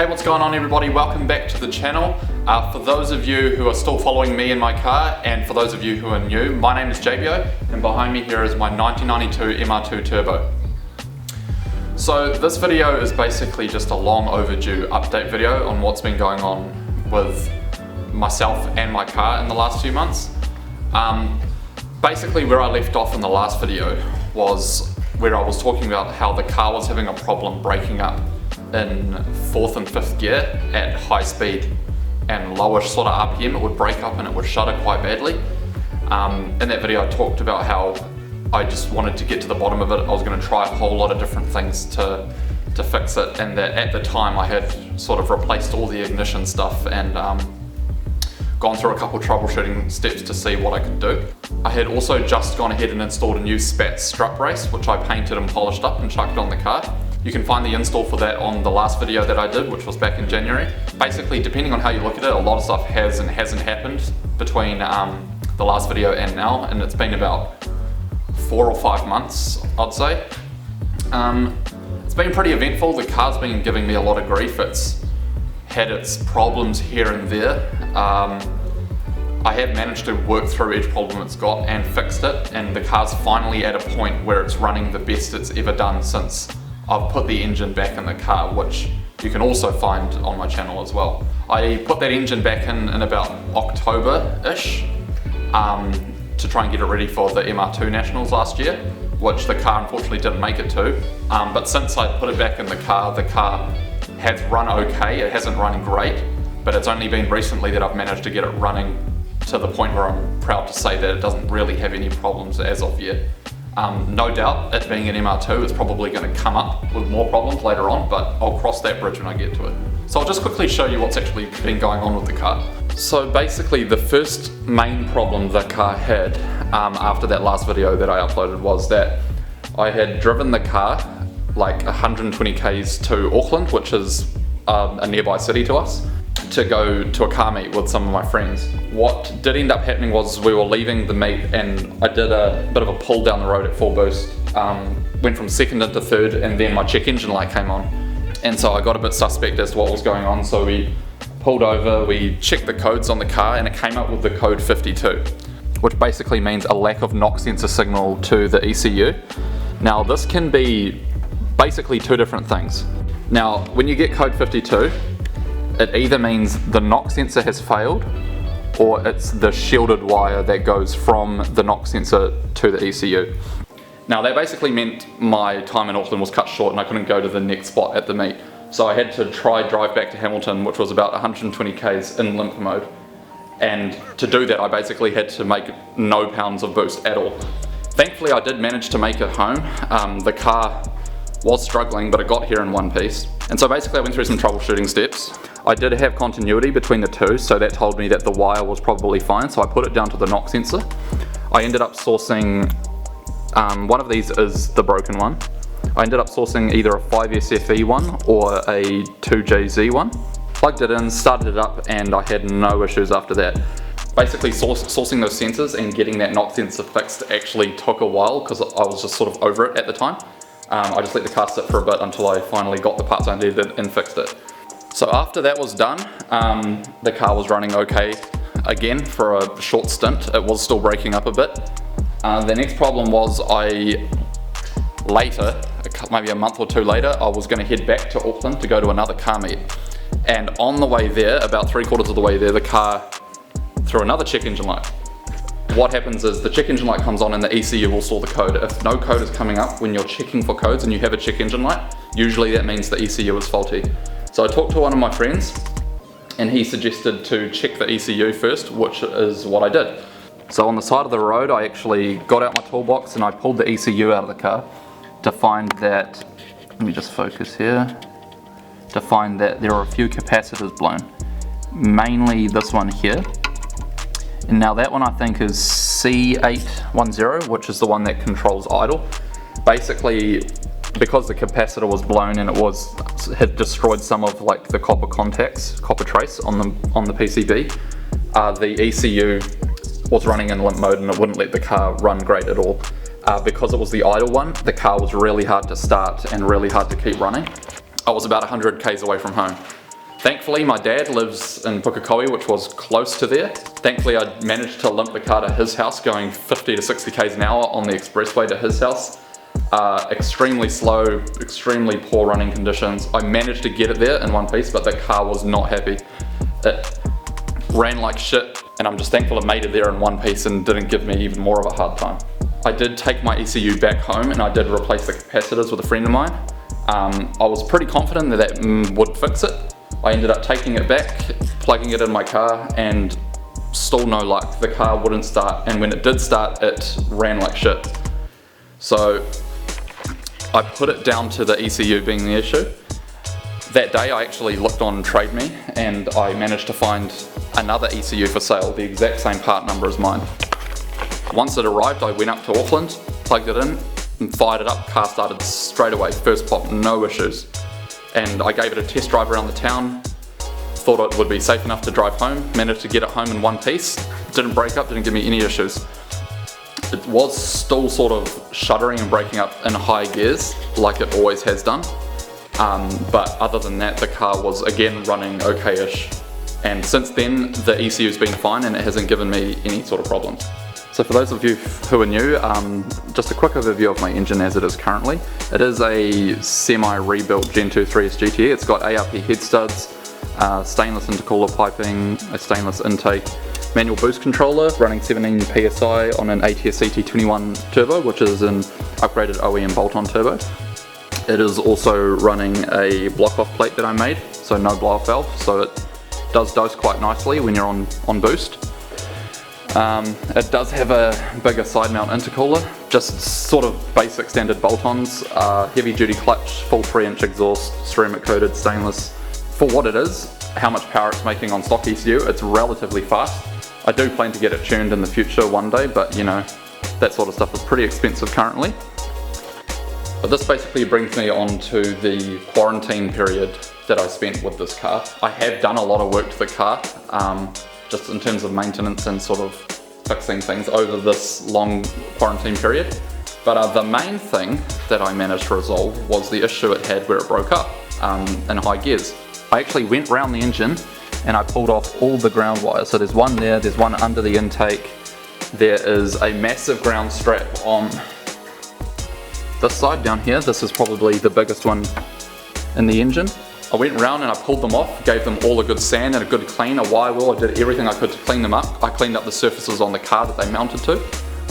Hey, what's going on everybody? Welcome back to the channel. For those of you who are still following me in my car, and for those of you who are new, my name is JBO, and behind me here is my 1992 MR2 Turbo. So this video is basically just a long overdue update video on what's been going on with myself and my car in the last few months. Basically where I left off in the last video was where I was talking about how the car was having a problem breaking up in 4th and 5th gear at high speed and lower sort of RPM. It would break up and it would shudder quite badly. In that video I talked about how I just wanted to get to the bottom of it. I was going to try a whole lot of different things to fix it, and that at the time I had sort of replaced all the ignition stuff and gone through a couple troubleshooting steps to see what I could do. I had also just gone ahead and installed a new Spats strut brace, which I painted and polished up and chucked on the car. You can find the install for that on the last video that I did, which was back in January. Basically, depending on how you look at it, a lot of stuff has and hasn't happened between the last video and now, and it's been about 4 or 5 months, I'd say. It's been pretty eventful. The car's been giving me a lot of grief. It's had its problems here and there. I have managed to work through each problem it's got and fixed it, and the car's finally at a point where it's running the best it's ever done since I've put the engine back in the car, which you can also find on my channel as well. I put that engine back in about October-ish to try and get it ready for the MR2 Nationals last year, which the car unfortunately didn't make it to. But since I put it back in the car has run okay. It hasn't run great, but it's only been recently that I've managed to get it running to the point where I'm proud to say that it doesn't really have any problems as of yet. No doubt, it being an MR2 is probably going to come up with more problems later on, but I'll cross that bridge when I get to it. So I'll just quickly show you what's actually been going on with the car. So basically the first main problem the car had after that last video that I uploaded was that I had driven the car like 120 k's to Auckland, which is a nearby city to us, to go to a car meet with some of my friends. What did end up happening was we were leaving the meet and I did a bit of a pull down the road at full boost, went from 2nd into 3rd, and then my check engine light came on. And so I got a bit suspect as to what was going on, so we pulled over, we checked the codes on the car, and it came up with the code 52, which basically means a lack of knock sensor signal to the ECU. Now this can be basically two different things. Now when you get code 52, it either means the knock sensor has failed, or it's the shielded wire that goes from the knock sensor to the ECU. Now that basically meant my time in Auckland was cut short and I couldn't go to the next spot at the meet. So I had to drive back to Hamilton, which was about 120 k's in limp mode. And to do that I basically had to make no pounds of boost at all. Thankfully I did manage to make it home. The car was struggling, but it got here in one piece. And so basically I went through some troubleshooting steps. I did have continuity between the two, so that told me that the wire was probably fine, so I put it down to the knock sensor. I ended up sourcing, one of these is the broken one. I ended up sourcing either a 5SFE one or a 2JZ one. Plugged it in, started it up, and I had no issues after that. Basically sourcing those sensors and getting that knock sensor fixed actually took a while because I was just sort of over it at the time. I just let the car sit for a bit until I finally got the parts I needed and fixed it. So after that was done, the car was running okay again for a short stint. It was still breaking up a bit. The next problem was later, maybe a month or two later, I was going to head back to Auckland to go to another car meet. And on the way there, about 3/4 of the way there, the car threw another check engine light. What happens is the check engine light comes on and the ECU will store the code. If no code is coming up when you're checking for codes and you have a check engine light, usually that means the ECU is faulty. So I talked to one of my friends and he suggested to check the ECU first, which is what I did. So on the side of the road I actually got out my toolbox and I pulled the ECU out of the car to find that, let me just focus here, to find that there are a few capacitors blown. Mainly this one here. And now that one I think is C810, which is the one that controls idle. Basically, because the capacitor was blown and it had destroyed some of like the copper contacts, copper trace on the PCB, the ECU was running in limp mode and it wouldn't let the car run great at all. Because it was the idle one, the car was really hard to start and really hard to keep running. I was about 100 k's away from home. Thankfully my dad lives in Pukekohe, which was close to there. Thankfully I managed to limp the car to his house going 50 to 60 k's an hour on the expressway to his house. Extremely slow, extremely poor running conditions. I managed to get it there in one piece, but the car was not happy. It ran like shit, and I'm just thankful it made it there in one piece and didn't give me even more of a hard time. I did take my ECU back home and I did replace the capacitors with a friend of mine. I was pretty confident that would fix it. I ended up taking it back, plugging it in my car, and still no luck. The car wouldn't start, and when it did start, it ran like shit. So I put it down to the ECU being the issue. That day I actually looked on Trade Me and I managed to find another ECU for sale, the exact same part number as mine. Once it arrived, I went up to Auckland, plugged it in and fired it up. Car started straight away, first pop, no issues. And I gave it a test drive around the town, thought it would be safe enough to drive home, managed to get it home in one piece, didn't break up, didn't give me any issues. It was still sort of shuddering and breaking up in high gears, like it always has done. But other than that, the car was again running okay-ish. And since then, the ECU's been fine and it hasn't given me any sort of problems. So for those of you who are new, just a quick overview of my engine as it is currently. It is a semi-rebuilt Gen 2 3S GTE. It's got ARP head studs, stainless intercooler piping, a stainless intake, manual boost controller running 17 PSI on an ATS CT21 turbo, which is an upgraded OEM bolt-on turbo. It is also running a block-off plate that I made, so no blow-off valve, so it does dose quite nicely when you're on boost. It does have a bigger side mount intercooler, just sort of basic standard bolt-ons, heavy duty clutch, full 3-inch exhaust, ceramic coated stainless. For what it is, how much power it's making on stock ECU, it's relatively fast. I do plan to get it tuned in the future one day, but you know, that sort of stuff is pretty expensive currently. But this basically brings me on to the quarantine period that I spent with this car. I have done a lot of work to the car, just in terms of maintenance and sort of fixing things over this long quarantine period. But the main thing that I managed to resolve was the issue it had where it broke up in high gears. I actually went round the engine and I pulled off all the ground wires. So there's one there, there's one under the intake, there is a massive ground strap on this side down here. This is probably the biggest one in the engine. I went round and I pulled them off, gave them all a good sand and a good clean, a wire wheel. I did everything I could to clean them up. I cleaned up the surfaces on the car that they mounted to,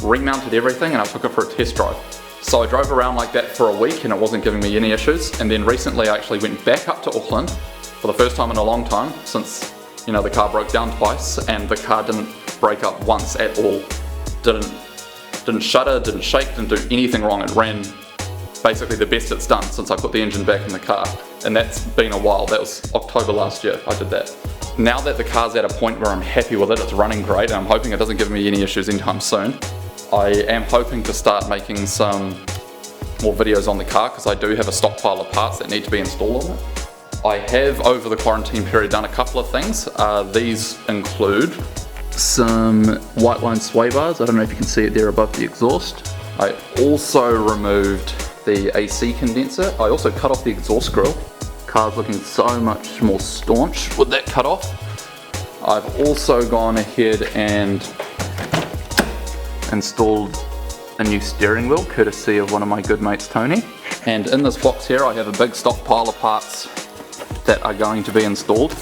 remounted everything, and I took it for a test drive. So I drove around like that for a week and it wasn't giving me any issues. And then recently I actually went back up to Auckland for the first time in a long time since, you know, the car broke down twice, and the car didn't break up once at all. Didn't shudder, didn't shake, didn't do anything wrong. It ran basically the best it's done since I put the engine back in the car. And that's been a while. That was October last year I did that. Now that the car's at a point where I'm happy with it, it's running great, and I'm hoping it doesn't give me any issues anytime soon. I am hoping to start making some more videos on the car because I do have a stockpile of parts that need to be installed on it. I have over the quarantine period done a couple of things. These include some white line sway bars. I don't know if you can see it there above the exhaust. I also removed the AC condenser. I also cut off the exhaust grill. Car's looking so much more staunch with that cut off. I've also gone ahead and installed a new steering wheel courtesy of one of my good mates, Tony. And in this box here I have a big stockpile of parts that are going to be installed.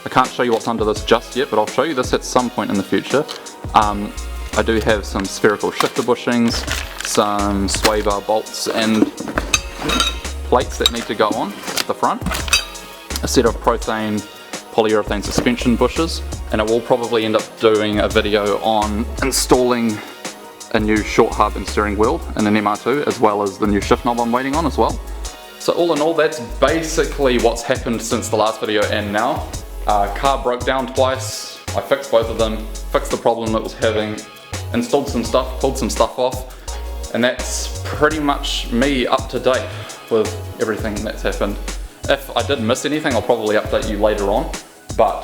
I can't show you what's under this just yet, but I'll show you this at some point in the future. I do have some spherical shifter bushings, some sway bar bolts and plates that need to go on the front, a set of Prothane polyurethane suspension bushes, and I will probably end up doing a video on installing a new short hub and steering wheel in an MR2, as well as the new shift knob I'm waiting on as well. So all in all, that's basically what's happened since the last video and now. Car broke down twice, I fixed both of them, fixed the problem it was having, installed some stuff, pulled some stuff off, and that's pretty much me up to date with everything that's happened. If I did miss anything, I'll probably update you later on, but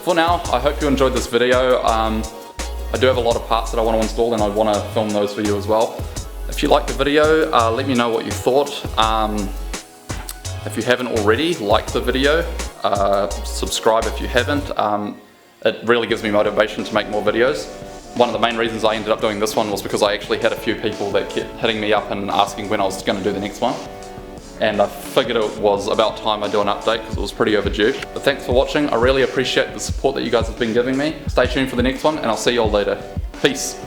for now, I hope you enjoyed this video. I do have a lot of parts that I want to install and I want to film those for you as well. If you liked the video, let me know what you thought. If you haven't already, like the video. subscribe if you haven't. It really gives me motivation to make more videos. One of the main reasons I ended up doing this one was because I actually had a few people that kept hitting me up and asking when I was going to do the next one. And I figured it was about time I do an update because it was pretty overdue. But thanks for watching. I really appreciate the support that you guys have been giving me. Stay tuned for the next one and I'll see you all later. Peace.